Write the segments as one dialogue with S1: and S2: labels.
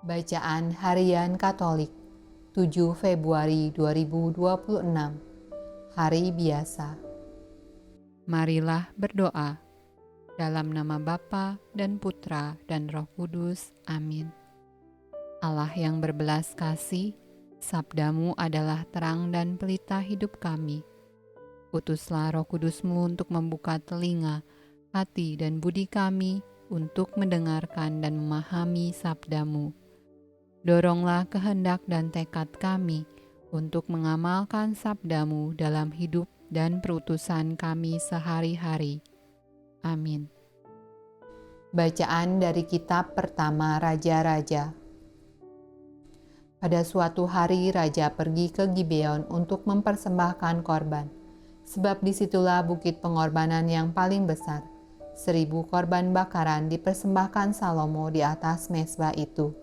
S1: Bacaan Harian Katolik 7 Februari 2026 Hari Biasa. Marilah berdoa. Dalam nama Bapa dan Putra dan Roh Kudus. Amin. Allah yang berbelas kasih, sabdamu adalah terang dan pelita hidup kami. Utuslah Roh Kudusmu untuk membuka telinga, hati dan budi kami untuk mendengarkan dan memahami sabdamu. Doronglah kehendak dan tekad kami untuk mengamalkan sabdamu dalam hidup dan perutusan kami sehari-hari. Amin. Bacaan dari kitab pertama Raja-Raja. Pada suatu hari Raja pergi ke Gibeon untuk mempersembahkan korban, sebab disitulah bukit pengorbanan yang paling besar. 1000 korban bakaran dipersembahkan Salomo di atas mezbah itu.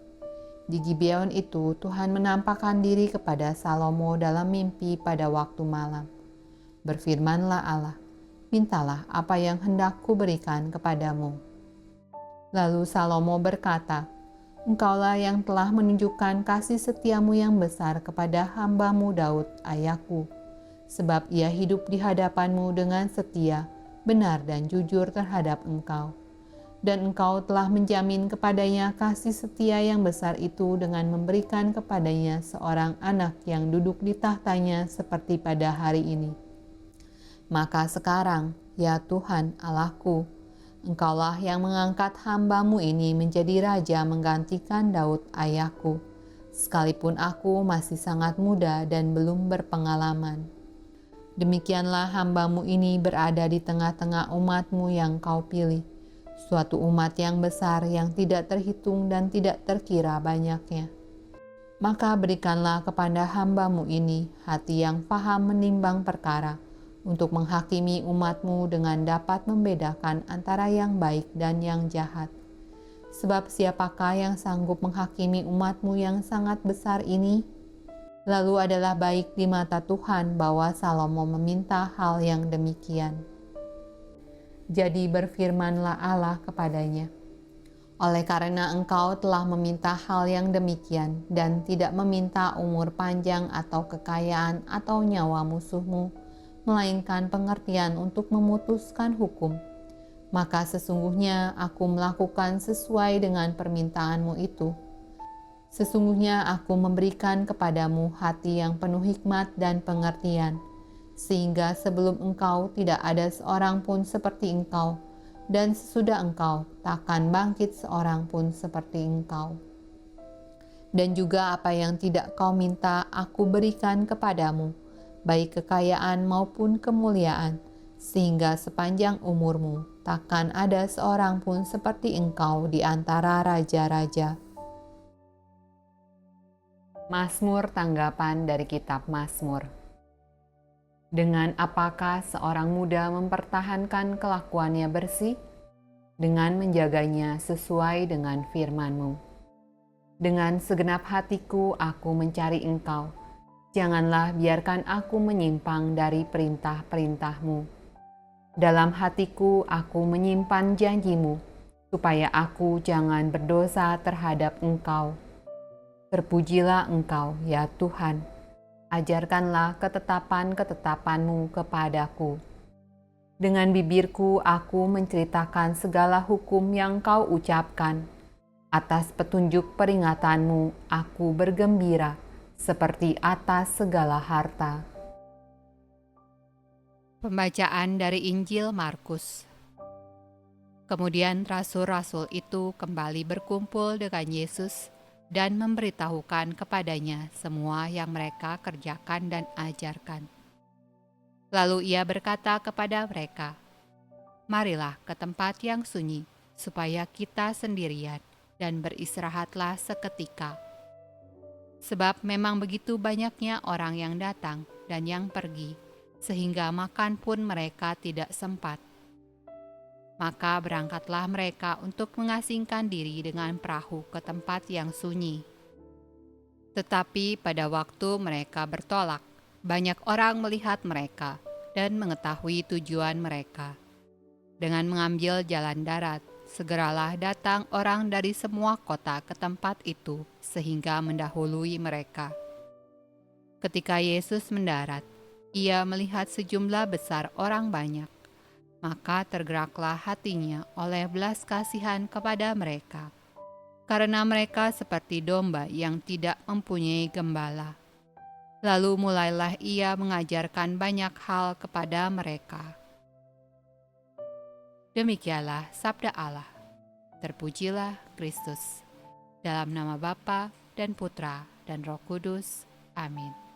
S1: Di Gibeon itu Tuhan menampakkan diri kepada Salomo dalam mimpi pada waktu malam. Berfirmanlah Allah, mintalah apa yang hendak kuberikan kepadamu. Lalu Salomo berkata, Engkaulah yang telah menunjukkan kasih setiamu yang besar kepada hambamu Daud, ayahku, sebab ia hidup di hadapanmu dengan setia, benar dan jujur terhadap engkau. Dan engkau telah menjamin kepadanya kasih setia yang besar itu dengan memberikan kepadanya seorang anak yang duduk di tahtanya seperti pada hari ini. Maka sekarang, ya Tuhan Allahku, engkaulah yang mengangkat hambamu ini menjadi raja menggantikan Daud ayahku, sekalipun aku masih sangat muda dan belum berpengalaman. Demikianlah hambamu ini berada di tengah-tengah umatmu yang kau pilih, suatu umat yang besar yang tidak terhitung dan tidak terkira banyaknya. Maka berikanlah kepada hambamu ini hati yang paham menimbang perkara, untuk menghakimi umatmu dengan dapat membedakan antara yang baik dan yang jahat. Sebab siapakah yang sanggup menghakimi umatmu yang sangat besar ini? Lalu adalah baik di mata Tuhan bahwa Salomo meminta hal yang demikian. Jadi berfirmanlah Allah kepadanya, oleh karena engkau telah meminta hal yang demikian dan tidak meminta umur panjang atau kekayaan atau nyawa musuhmu, melainkan pengertian untuk memutuskan hukum, maka sesungguhnya aku melakukan sesuai dengan permintaanmu itu. Sesungguhnya aku memberikan kepadamu hati yang penuh hikmat dan pengertian, sehingga sebelum engkau tidak ada seorang pun seperti engkau, dan sesudah engkau takkan bangkit seorang pun seperti engkau. Dan juga apa yang tidak kau minta aku berikan kepadamu, baik kekayaan maupun kemuliaan, sehingga sepanjang umurmu takkan ada seorang pun seperti engkau di antara raja-raja. Mazmur tanggapan dari kitab Mazmur. Dengan apakah seorang muda mempertahankan kelakuannya bersih? Dengan menjaganya sesuai dengan firman-Mu. Dengan segenap hatiku aku mencari Engkau. Janganlah biarkan aku menyimpang dari perintah-perintah-Mu. Dalam hatiku aku menyimpan janji-Mu, supaya aku jangan berdosa terhadap Engkau. Terpujilah Engkau, ya Tuhan. Ajarkanlah ketetapan-ketetapan-Mu kepadaku. Dengan bibirku aku menceritakan segala hukum yang Kau ucapkan. Atas petunjuk peringatan-Mu aku bergembira, seperti atas segala harta. Pembacaan dari Injil Markus. Kemudian rasul-rasul itu kembali berkumpul dengan Yesus dan memberitahukan kepadanya semua yang mereka kerjakan dan ajarkan. Lalu ia berkata kepada mereka, marilah ke tempat yang sunyi, supaya kita sendirian dan beristirahatlah seketika. Sebab memang begitu banyaknya orang yang datang dan yang pergi, sehingga makan pun mereka tidak sempat. Maka berangkatlah mereka untuk mengasingkan diri dengan perahu ke tempat yang sunyi. Tetapi pada waktu mereka bertolak, banyak orang melihat mereka dan mengetahui tujuan mereka. Dengan mengambil jalan darat, Segeralah datang orang dari semua kota ke tempat itu, sehingga mendahului mereka. Ketika Yesus mendarat, ia melihat sejumlah besar orang banyak. Maka tergeraklah hatinya oleh belas kasihan kepada mereka, karena mereka seperti domba yang tidak mempunyai gembala. Lalu mulailah ia mengajarkan banyak hal kepada mereka. Demikianlah sabda Allah. Terpujilah Kristus. Dalam nama Bapa dan Putra dan Roh Kudus. Amin.